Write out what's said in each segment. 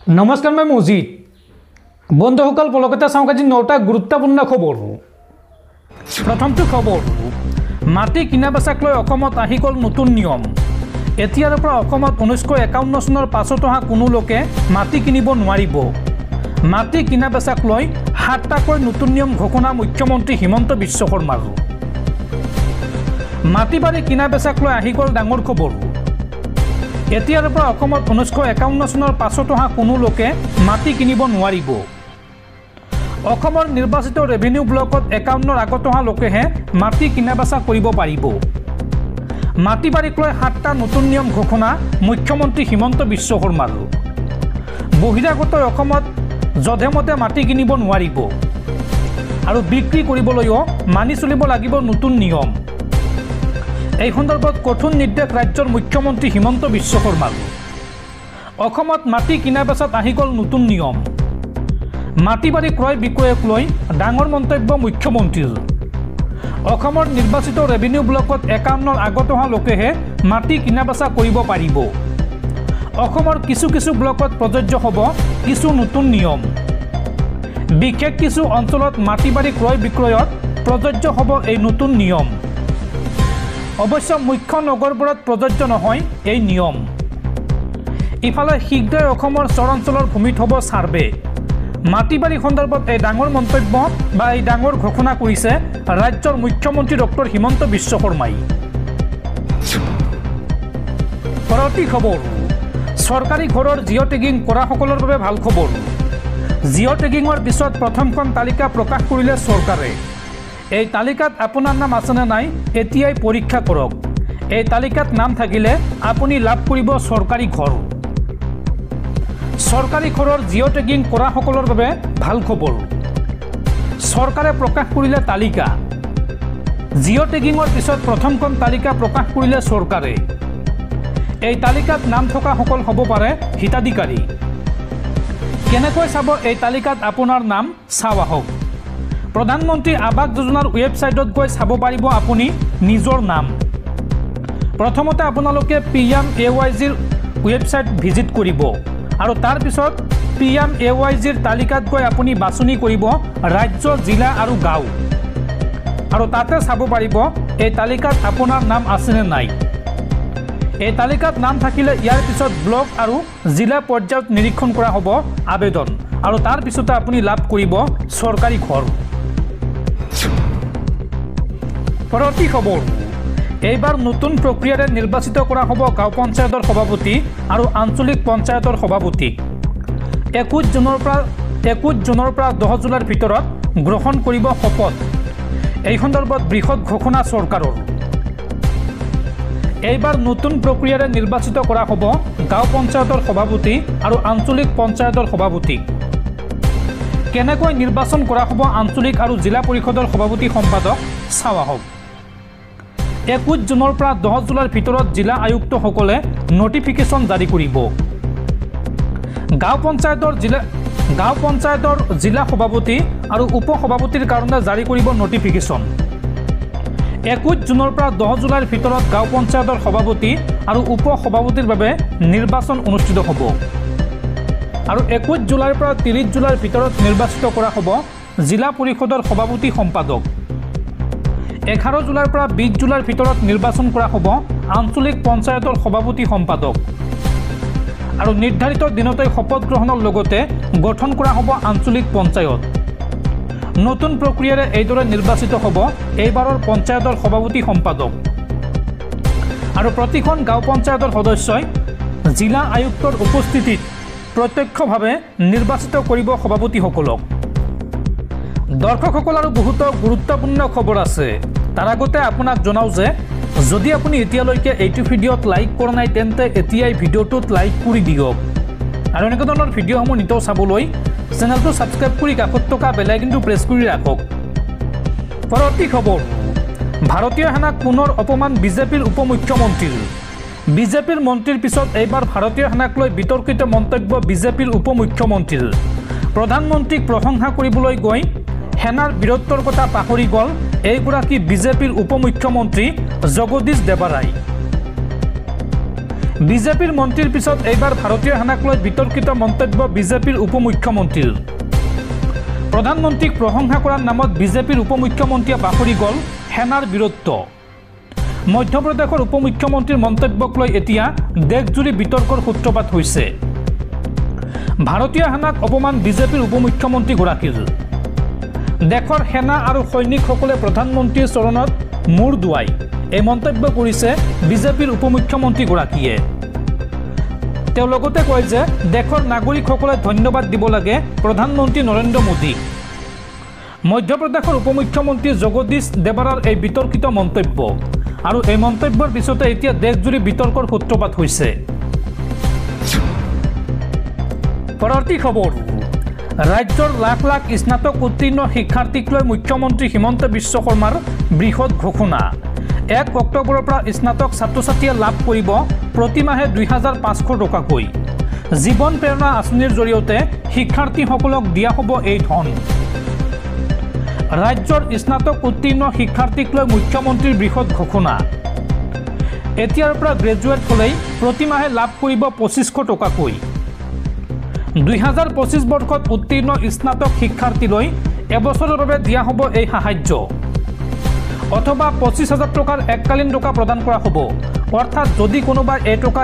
नमस्कार मैं मजिद बंधुसकल पलकते चाওক আজি 9টা গুৰুত্বপূৰ্ণ খবৰ। প্ৰথমটো খবৰ মাটি কিনা বেচাক লৈ অসমত আহি গ'ল নতুন নিয়ম। এতিয়াৰ পৰা অসমত 1951 চনৰ পাছত অহা কোনো লোকে মাটি কিনিব নোৱাৰিব। মাটি কিনা বেচাক লৈ 7টাকৈ নতুন নিয়ম ঘোষণা মুখ্যমন্ত্ৰী হিমন্ত বিশ্ব শৰ্মাৰ। মাটি বাৰী কিনা বেচাক লৈ আহি গ'ল ডাঙৰ খবৰ। এতিয়াৰ পৰা অসমত 1951 চনৰ পাছত অহা কোনো লোকে মাটি কিনিব নোৱাৰিব। অসমৰ নিৰ্বাচিত ৰেভিনিউ ব্লকত 51ৰ আগত অহা লোকেহে মাটি কিনা বেচা কৰিব পাৰিব। মাটি বাৰীক লৈ 7টা নতুন নিয়ম ঘোষণা মুখ্যমন্ত্ৰী হিমন্ত বিশ্ব শৰ্মাৰ। বহিৰাগত অসমত যধে মতে মাটি কিনিব নোৱাৰিব আৰু বিক্ৰী কৰিবলৈও মানি চলিব লাগিব নতুন নিয়ম। এই সন্দৰ্ভত কঠোৰ নিৰ্দেশ ৰাজ্যৰ মুখ্যমন্ত্ৰী হিমন্ত বিশ্ব শৰ্মাৰ। অসমত মাটি কিনা বেচাত আহি গ'ল নতুন নিয়ম। মাটি বাৰী ক্ৰয় বিক্ৰয়ক লৈ ডাঙৰ মন্তব্য মুখ্যমন্ত্ৰীৰ। অসমৰ নিৰ্বাচিত ৰেভিনিউ ব্লকত 51ৰ আগত অহা লোকেহে মাটি কিনা বেচা কৰিব পাৰিব। অসমৰ কিছু ব্লকত প্ৰযোজ্য হ'ব কিছু নতুন নিয়ম। বিশেষ কিছু অঞ্চলত মাটি বাৰী ক্ৰয় বিক্ৰয়ত প্ৰযোজ্য হ'ব এই নতুন নিয়ম। অৱশ্য মুখ্য নগৰবোৰত প্ৰযোজ্য নহয় এই নিয়ম। ইফালে শীঘ্ৰেই অসমৰ চৰাঞ্চলৰ ভূমিত হ'ব ছাৰ্ভে। মাটি বাৰী সন্দৰ্ভত এই ডাঙৰ মন্তব্য বা এই ডাঙৰ ঘোষণা কৰিছে ৰাজ্যৰ মুখ্যমন্ত্ৰী ডক্টৰ হিমন্ত বিশ্ব শৰ্মাই। পৰৱৰ্তী খবৰ চৰকাৰী ঘৰৰ জিঅ' টেগিং কৰাসকলৰ বাবে ভাল খবৰ। জিঅ' টেগিঙৰ পিছত প্ৰথমখন তালিকা প্ৰকাশ কৰিলে চৰকাৰে। এই তালিকাত আপোনাৰ নাম আছেনে নাই এতিয়াই পৰীক্ষা কৰক। এই তালিকাত নাম থাকিলে আপুনি লাভ কৰিব চৰকাৰী ঘৰ। চৰকাৰী ঘৰৰ জিঅ' টেগিং কৰাসকলৰ বাবে ভাল খবৰ। চৰকাৰে প্ৰকাশ কৰিলে তালিকা। জিঅ' টেগিঙৰ পিছত প্ৰথমখন তালিকা প্ৰকাশ কৰিলে চৰকাৰে। এই তালিকাত নাম থকাসকল হ'ব পাৰে হিতাধিকাৰী। কেনেকৈ চাব এই তালিকাত আপোনাৰ নাম চাওঁ আহক। প্ৰধানমন্ত্ৰী আৱাস যোজনাৰ ৱেবছাইটত গৈ চাব পাৰিব আপুনি নিজৰ নাম। প্ৰথমতে আপোনালোকে PMAYGৰ ৱেবছাইট ভিজিট কৰিব আৰু তাৰ পিছত PMAYGৰ তালিকাত গৈ আপুনি বাছনি কৰিব ৰাজ্য, জিলা আৰু গাঁও আৰু তাতে চাব পাৰিব এই তালিকাত আপোনাৰ নাম আছেনে নাই। এই তালিকাত নাম থাকিলে ইয়াৰ পিছত ব্লক আৰু জিলা পৰ্যায়ত নিৰীক্ষণ কৰা হ'ব আবেদন আৰু তাৰ পিছতে আপুনি লাভ কৰিব চৰকাৰী ঘৰ। পৰৱৰ্তী খবৰ এইবাৰ নতুন প্ৰক্ৰিয়াৰে নিৰ্বাচিত কৰা হ'ব গাঁও পঞ্চায়তৰ সভাপতি আৰু আঞ্চলিক পঞ্চায়তৰ সভাপতিক। 21 জুনৰ পৰা 10 জুলাইৰ ভিতৰত গ্ৰহণ কৰিব শপত। এই সন্দৰ্ভত বৃহৎ ঘোষণা চৰকাৰৰ। এইবাৰ নতুন প্ৰক্ৰিয়াৰে নিৰ্বাচিত কৰা হ'ব গাঁও পঞ্চায়তৰ সভাপতি আৰু আঞ্চলিক পঞ্চায়তৰ সভাপতিক। কেনেকৈ নিৰ্বাচন কৰা হ'ব আঞ্চলিক আৰু জিলা পৰিষদৰ সভাপতি সম্পাদক চাওঁ আহক। 21 জুনৰ পৰা 10 জুলাইৰ ভিতৰত জিলা আয়ুক্তসকলে নটিফিকেশ্যন জাৰি কৰিব। গাঁও পঞ্চায়তৰ জিলা সভাপতি আৰু উপ সভাপতিৰ কাৰণে জাৰি কৰিব নটিফিকেশ্যন। 21 জুনৰ পৰা 10 জুলাইৰ ভিতৰত গাঁও পঞ্চায়তৰ সভাপতি আৰু উপ সভাপতিৰ বাবে নিৰ্বাচন অনুষ্ঠিত হ'ব আৰু 21 জুলাইৰ পৰা 30 জুলাইৰ ভিতৰত নিৰ্বাচিত কৰা হ'ব জিলা পৰিষদৰ সভাপতি সম্পাদক। 11 জুলাইৰ পৰা 20 জুলাইৰ ভিতৰত নিৰ্বাচন কৰা হ'ব আঞ্চলিক পঞ্চায়তৰ সভাপতি সম্পাদক আৰু নিৰ্ধাৰিত দিনতে শপত গ্ৰহণৰ লগতে গঠন কৰা হ'ব আঞ্চলিক পঞ্চায়ত। নতুন প্ৰক্ৰিয়াৰে এইদৰে নিৰ্বাচিত হ'ব এইবাৰৰ পঞ্চায়তৰ সভাপতি সম্পাদক আৰু প্ৰতিখন গাঁও পঞ্চায়তৰ সদস্যই জিলা আয়ুক্তৰ উপস্থিতিত প্ৰত্যক্ষভাৱে নিৰ্বাচিত কৰিব সভাপতিসকলক। দৰ্শকসকল আৰু বহুতো গুৰুত্বপূৰ্ণ খবৰ আছে। তাৰ আগতে আপোনাক জনাওঁ যে যদি আপুনি এতিয়ালৈকে এইটো ভিডিঅ'ত লাইক কৰা নাই তেন্তে এতিয়াই ভিডিঅ'টোত লাইক কৰি দিয়ক আৰু এনেকুৱা ধৰণৰ ভিডিঅ'সমূহ নিতৌ চাবলৈ চেনেলটো ছাবস্ক্ৰাইব কৰি কাষত থকা বেল আইকনটো প্ৰেছ কৰি ৰাখক। পৰৱৰ্তী খবৰ ভাৰতীয় সেনাক পুনৰ অপমান বিজেপিৰ উপ মুখ্যমন্ত্ৰীৰ। বিজেপিৰ মন্ত্ৰীৰ পিছত এইবাৰ ভাৰতীয় সেনাক লৈ বিতৰ্কিত মন্তব্য বিজেপিৰ উপ মুখ্যমন্ত্ৰীৰ। প্ৰধানমন্ত্ৰীক প্ৰশংসা কৰিবলৈ গৈ সেনাৰ বীৰত্বৰ কথা পাহৰি গ'ল এইগৰাকী বিজেপিৰ উপ মুখ্যমন্ত্ৰী জগদীশ দেৱাৰাই। বিজেপিৰ মন্ত্ৰীৰ পিছত এইবাৰ ভাৰতীয় সেনাক লৈ বিতৰ্কিত মন্তব্য বিজেপিৰ উপ মুখ্যমন্ত্ৰীৰ। প্ৰধানমন্ত্ৰীক প্ৰশংসা কৰাৰ নামত বিজেপিৰ উপ মুখ্যমন্ত্ৰীয়ে পাহৰি গ'ল সেনাৰ বীৰত্ব। মধ্যপ্ৰদেশৰ উপ মুখ্যমন্ত্ৰীৰ মন্তব্যক লৈ এতিয়া দেশজুৰি বিতৰ্কৰ সূত্ৰপাত হৈছে। ভাৰতীয় সেনাক অপমান বিজেপিৰ উপ মুখ্যমন্ত্ৰীগৰাকীৰ। দেশৰ সেনা আৰু সৈনিকসকলে প্ৰধানমন্ত্ৰীৰ চৰণত মূৰ দুৱাই এই মন্তব্য কৰিছে বিজেপিৰ উপ মুখ্যমন্ত্ৰীগৰাকীয়ে। তেওঁ লগতে কয় যে দেশৰ নাগৰিকসকলে ধন্যবাদ দিব লাগে প্ৰধানমন্ত্ৰী নৰেন্দ্ৰ মোদীক। মধ্যপ্ৰদেশৰ উপ মুখ্যমন্ত্ৰী জগদীশ দেৱাৰাৰ এই বিতৰ্কিত মন্তব্য আৰু এই মন্তব্যৰ পিছতে এতিয়া দেশজুৰি বিতৰ্কৰ সূত্ৰপাত হৈছে। পৰৱৰ্তী খবৰ, ৰাজ্যৰ লাখ লাখ স্নাতক উত্তীৰ্ণ শিক্ষাৰ্থীক লৈ মুখ্যমন্ত্ৰী হিমন্ত বিশ্ব শৰ্মাৰ বৃহৎ ঘোষণা। 1 অক্টোবৰৰ পৰা স্নাতক ছাত্ৰ ছাত্ৰীয়ে লাভ কৰিব প্ৰতিমাহে 2500 টকাকৈ। জীৱন প্ৰেৰণা আঁচনিৰ জৰিয়তে শিক্ষাৰ্থীসকলক দিয়া হ'ব এই ধন। ৰাজ্যৰ স্নাতক উত্তীৰ্ণ শিক্ষাৰ্থীক লৈ মুখ্যমন্ত্ৰীৰ বৃহৎ ঘোষণা। এতিয়াৰ পৰা গ্ৰেজুৱেট হ'লেই প্ৰতিমাহে লাভ কৰিব 2500 টকাকৈ। 2025 বৰ্ষত উত্তীৰ্ণ স্নাতক শিক্ষাৰ্থীলৈ এবছৰৰ বাবে দিয়া হ'ব এই সাহায্য। অথবা 25,000 টকাৰ এককালীন টকা প্ৰদান কৰা হ'ব। অৰ্থাৎ যদি কোনোবাই এই টকা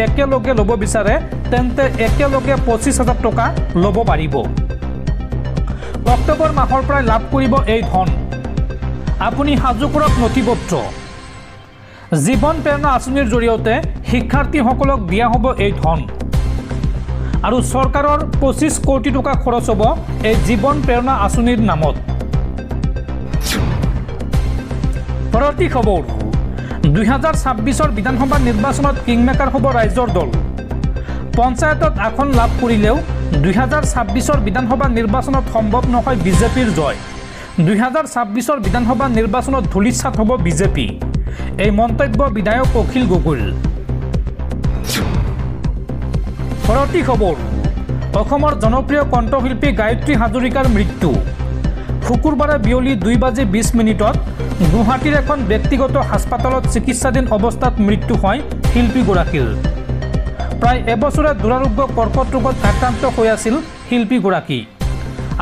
একেলগে ল'ব বিচাৰে তেন্তে একেলগে 25,000 টকা ল'ব পাৰিব। অক্টোবৰ মাহৰ পৰাই লাভ কৰিব এই ধন। আপুনি সাজু কৰক নথিপত্ৰ। জীৱন প্ৰেৰণা আঁচনিৰ জৰিয়তে শিক্ষাৰ্থীসকলক দিয়া হ'ব এই ধন আৰু চৰকাৰৰ 25 কোটি টকা খৰচ হ'ব এই জীৱন প্ৰেৰণা আঁচনিৰ নামত। পৰৱৰ্তী খবৰ, 2026 বিধানসভা নিৰ্বাচনত কিংমেকাৰ হ'ব ৰাইজৰ দল। পঞ্চায়তত আসন লাভ কৰিলেও 2026 বিধানসভা নিৰ্বাচনত সম্ভৱ নহয় বিজেপিৰ জয়। 2026 বিধানসভা নিৰ্বাচনত ধূলিসাৎ হ'ব বিজেপি। এই মন্তব্য বিধায়ক অখিল গগৈৰ। পৰৱৰ্তী খবৰ, অসমৰ জনপ্ৰিয় কণ্ঠশিল্পী গায়ত্ৰী হাজৰিকাৰ মৃত্যু। শুকুৰবাৰে বিয়লি 2:20 গুৱাহাটীৰ এখন ব্যক্তিগত হাস্পাতালত চিকিৎসাধীন অৱস্থাত মৃত্যু হয় শিল্পীগৰাকীৰ। প্ৰায় এবছৰে দুৰাৰোগ্য কৰ্কট ৰোগত আক্ৰান্ত হৈ আছিল শিল্পীগৰাকী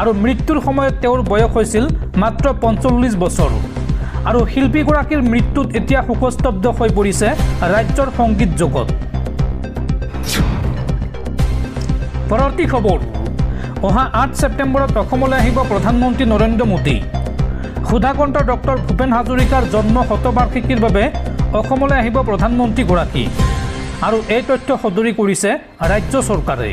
আৰু মৃত্যুৰ সময়ত তেওঁৰ বয়স হৈছিল মাত্ৰ 45 বছৰ। আৰু শিল্পীগৰাকীৰ মৃত্যুত এতিয়া শোকস্তব্ধ হৈ পৰিছে ৰাজ্যৰ সংগীত জগত। পৰৱৰ্তী খবৰ, অহা 8 ছেপ্টেম্বৰত অসমলৈ আহিব প্ৰধানমন্ত্ৰী নৰেন্দ্ৰ মোদী। সুধাকণ্ঠ ডক্টৰ ভূপেন হাজৰিকাৰ জন্ম শতবাৰ্ষিকীৰ বাবে অসমলৈ আহিব প্ৰধানমন্ত্ৰীগৰাকী আৰু এই তথ্য সদৰি কৰিছে ৰাজ্য চৰকাৰে।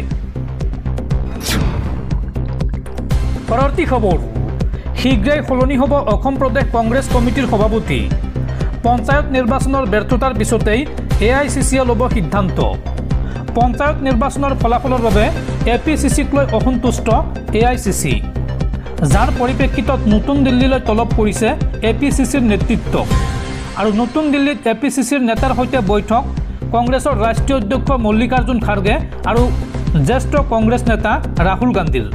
পৰৱৰ্তী খবৰ, শীঘ্ৰেই সলনি হ'ব অসম প্ৰদেশ কংগ্ৰেছ কমিটিৰ সভাপতি। পঞ্চায়ত নিৰ্বাচনৰ ব্যৰ্থতাৰ পিছতেই AICCয়ে ল'ব সিদ্ধান্ত। পঞ্চায়ত নিৰ্বাচনৰ ফলাফলৰ বাবে APCCক লৈ অসন্তুষ্ট AICC, যাৰ পৰিপ্ৰেক্ষিতত নতুন দিল্লীলৈ তলব কৰিছে APCCৰ নেতৃত্বক। আৰু নতুন দিল্লীত APCCৰ নেতাৰ সৈতে বৈঠক কংগ্ৰেছৰ ৰাষ্ট্ৰীয় অধ্যক্ষ মল্লিকাৰ্জুন খাৰ্গে আৰু জ্যেষ্ঠ কংগ্ৰেছ নেতা ৰাহুল গান্ধীৰ।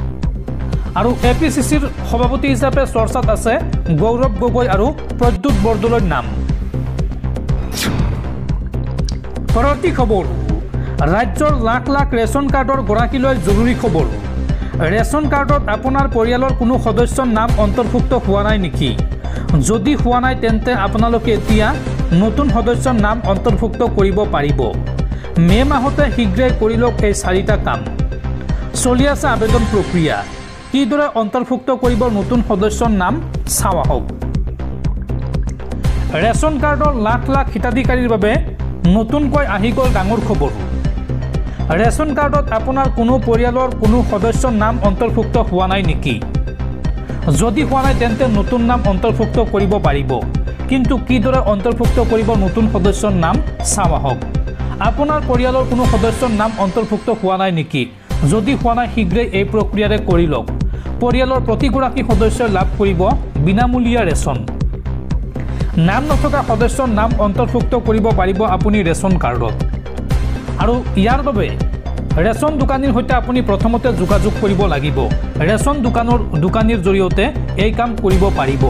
আৰু APCCৰ সভাপতি হিচাপে চৰ্চাত আছে গৌৰৱ গগৈ আৰু প্ৰদ্যুৎ বৰদলৈৰ নাম। পৰৱৰ্তী খবৰ, ৰাজ্যৰ লাখ লাখ ৰেচন কাৰ্ডৰ গৰাকীলৈ জৰুৰী খবৰ। ৰেচন কাৰ্ডত আপোনাৰ পৰিয়ালৰ কোনো সদস্যৰ নাম অন্তৰ্ভুক্ত হোৱা নাই নেকি? যদি হোৱা নাই তেন্তে আপোনালোকে এতিয়া নতুন সদস্যৰ নাম অন্তৰ্ভুক্ত কৰিব পাৰিব। মে মাহতে শীঘ্ৰেই কৰি লওক এই 4টা কাম। চলি আছে আবেদন প্ৰক্ৰিয়া। কিদৰে অন্তৰ্ভুক্ত কৰিব নতুন সদস্যৰ নাম চাওঁ আহক। ৰেচন কাৰ্ডৰ লাখ লাখ হিতাধিকাৰীৰ বাবে নতুনকৈ আহি গ'ল ডাঙৰ খবৰ। ৰেচন কাৰ্ডত আপোনাৰ কোনো পৰিয়ালৰ কোনো সদস্যৰ নাম অন্তৰ্ভুক্ত হোৱা নাই নেকি? যদি হোৱা নাই তেন্তে নতুন নাম অন্তৰ্ভুক্ত কৰিব পাৰিব। কিন্তু কিদৰে অন্তৰ্ভুক্ত কৰিব নতুন সদস্যৰ নাম চাওঁ আহক। আপোনাৰ পৰিয়ালৰ কোনো সদস্যৰ নাম অন্তৰ্ভুক্ত হোৱা নাই নেকি? যদি হোৱা নাই শীঘ্ৰেই এই প্ৰক্ৰিয়াৰে কৰি লওক। পৰিয়ালৰ প্ৰতিগৰাকী সদস্যই লাভ কৰিব বিনামূলীয়া ৰেচন। নাম নথকা সদস্যৰ নাম অন্তৰ্ভুক্ত কৰিব পাৰিব আপুনি ৰেচন কাৰ্ডত। আৰু ইয়াৰ বাবে ৰেচন দোকানীৰ সৈতে আপুনি প্ৰথমতে যোগাযোগ কৰিব লাগিব। ৰেচন দোকানীৰ জৰিয়তে এই কাম কৰিব পাৰিব।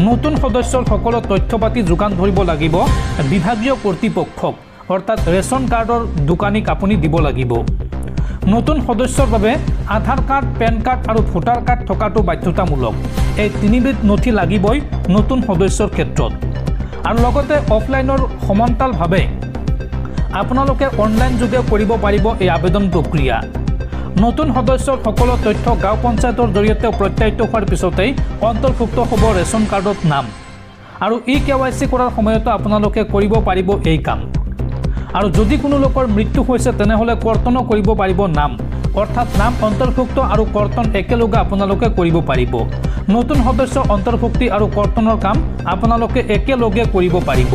নতুন সদস্যৰ সকলো তথ্য পাতি যোগান ধৰিব লাগিব বিভাগীয় কৰ্তৃপক্ষক। অৰ্থাৎ ৰেচন কাৰ্ডৰ দোকানীক আপুনি দিব লাগিব। নতুন সদস্যৰ বাবে আধাৰ কাৰ্ড, পেন কাৰ্ড আৰু ভোটাৰ কাৰ্ড থকাটো বাধ্যতামূলক। এই তিনিবিধ নথি লাগিবই নতুন সদস্যৰ ক্ষেত্ৰত। আৰু লগতে অফলাইনৰ সমান্তৰালভাৱে আপোনালোকে অনলাইন যোগে কৰিব পাৰিব এই আবেদন প্ৰক্ৰিয়া। নতুন সদস্যৰ সকলো তথ্য গাঁও পঞ্চায়তৰ জৰিয়তে প্ৰত্যায়িত হোৱাৰ পিছতেই অন্তৰ্ভুক্ত হ'ব ৰেচন কাৰ্ডত নাম। আৰু KYC কৰাৰ সময়তো আপোনালোকে কৰিব পাৰিব এই কাম। আৰু যদি কোনো লোকৰ মৃত্যু হৈছে তেনেহ'লে কৰ্তনো কৰিব পাৰিব নাম, অৰ্থাৎ নাম অন্তৰ্ভুক্ত আৰু কৰ্তন একেলগে আপোনালোকে কৰিব পাৰিব। নতুন সদস্য অন্তৰ্ভুক্তি আৰু কৰ্তনৰ কাম আপোনালোকে একেলগে কৰিব পাৰিব।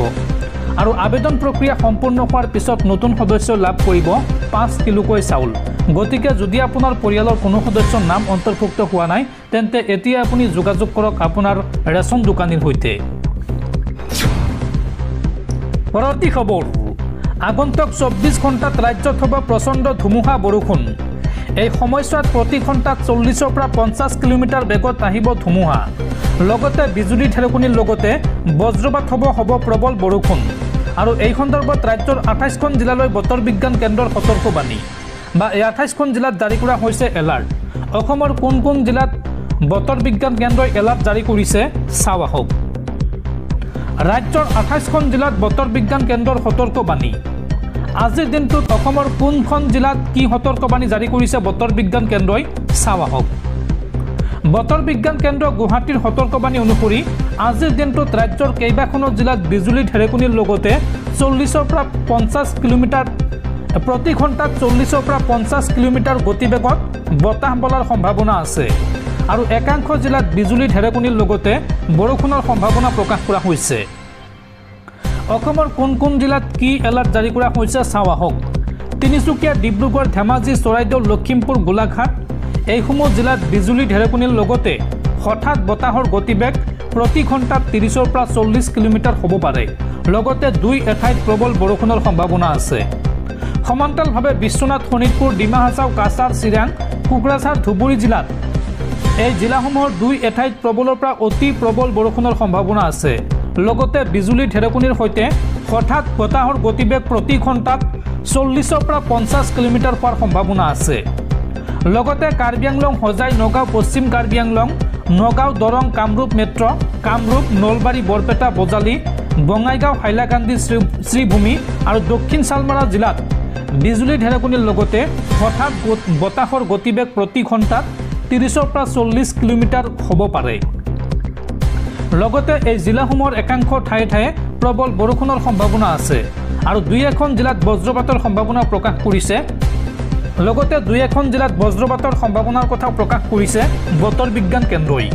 আৰু আবেদন প্ৰক্ৰিয়া সম্পূৰ্ণ হোৱাৰ পিছত নতুন সদস্য লাভ কৰিব 5 কিলোকৈ চাউল। গতিকে যদি আপোনাৰ পৰিয়ালৰ কোনো সদস্যৰ নাম অন্তৰ্ভুক্ত হোৱা নাই তেন্তে এতিয়া আপুনি যোগাযোগ কৰক আপোনাৰ ৰেচন দোকানীৰ সৈতে। পৰৱৰ্তী খবৰ, আগন্তুক 24 ঘণ্টাত ৰাজ্যত হ'ব প্ৰচণ্ড ধুমুহা বৰষুণ। এই সময়ছোৱাত প্ৰতি ঘণ্টাত 40ৰ পৰা 50 কিলোমিটাৰ বেগত আহিব ধুমুহা। লগতে বিজুলী ঢেৰেকনিৰ লগতে বজ্ৰপাত হ'ব প্ৰবল বৰষুণ। আৰু এই সন্দৰ্ভত ৰাজ্যৰ 28খন জিলালৈ বতৰ বিজ্ঞান কেন্দ্ৰৰ সতৰ্কবাণী বা এই 28খন জিলাত জাৰি কৰা হৈছে এলাৰ্ট। অসমৰ কোন কোন জিলাত বতৰ বিজ্ঞান কেন্দ্ৰই এলাৰ্ট জাৰি কৰিছে চাওঁ আহক। ৰাজ্যৰ 28খন জিলাত বতৰ বিজ্ঞান কেন্দ্ৰৰ সতৰ্কবাণী। আজিৰ দিনটোত অসমৰ কোনখন জিলাত কি সতৰ্কবাণী জাৰি কৰিছে বতৰ বিজ্ঞান কেন্দ্ৰই চাওঁ আহক। বতৰ বিজ্ঞান কেন্দ্ৰ গুৱাহাটীৰ সতৰ্কবাণী অনুসৰি আজিৰ দিনটোত ৰাজ্যৰ কেইবাখনো জিলাত বিজুলী ঢেৰেকনিৰ লগতে 40ৰ পৰা 50 কিলোমিটাৰ প্ৰতি ঘণ্টাত 40ৰ পৰা 50 কিলোমিটাৰ গতিবেগত বতাহ বলাৰ সম্ভাৱনা আছে। আৰু একাংশ জিলাত বিজুলী ঢেৰেকনিৰ লগতে বৰষুণৰ সম্ভাৱনা প্ৰকাশ কৰা হৈছে। অসমৰ কোন কোন জিলাত কি এলাৰ্ট জাৰি কৰা হৈছে চাওঁ আহক। তিনিচুকীয়া, ডিব্ৰুগড়, ধেমাজি, চৰাইদেউ, লখিমপুৰ, গোলাঘাট এইসমূহ জিলাত বিজুলী ঢেৰেকনিৰ লগতে হঠাৎ বতাহৰ গতিবেগ প্ৰতি ঘণ্টাত 30ৰ পৰা 40 কিলোমিটাৰ হ'ব পাৰে। লগতে 2 এঠাইত প্ৰবল বৰষুণৰ সম্ভাৱনা আছে। সমান্তৰালভাৱে বিশ্বনাথ, শোণিতপুৰ, ডিমা হাছাও, কাছাৰ, চিৰাং, কোকৰাঝাৰ, ধুবুৰী জিলাত এই জিলাসমূহৰ 2 এঠাইত প্ৰবলৰ পৰা অতি প্ৰবল বৰষুণৰ সম্ভাৱনা আছে। লগতে বিজুলী ঢেৰেকনিৰ সৈতে হঠাৎ বতাহৰ গতিবেগ প্ৰতি ঘণ্টাত 40ৰ পৰা 50 কিলোমিটাৰ হোৱাৰ সম্ভাৱনা আছে। লগতে কাৰ্বি আংলং, হোজাই, নগাঁও, পশ্চিম কাৰ্বি আংলং, নগাঁও, দৰং, কামৰূপ মেট্ৰ', কামৰূপ, নলবাৰী, বৰপেটা, বজালী, বঙাইগাঁও, হাইলাকান্দি, শ্ৰীভূমি আৰু দক্ষিণ চালমাৰা জিলাত বিজুলী ঢেৰেকনিৰ লগতে হঠাৎ বতাহৰ গতিবেগ প্ৰতি ঘণ্টাত 30ৰ পৰা 40 কিলোমিটাৰ হ'ব পাৰে। লগতে এই জিলাসমূহৰ একাংশ ঠায়ে ঠায়ে প্ৰবল বৰষুণৰ সম্ভাৱনা আছে। আৰু 2-এখন জিলাত বজ্ৰপাতৰ সম্ভাৱনা প্ৰকাশ কৰিছে। লগতে 2-এখন জিলাত বজ্ৰপাতৰ সম্ভাৱনাৰ কথা প্ৰকাশ কৰিছে বতৰ বিজ্ঞান কেন্দ্ৰই।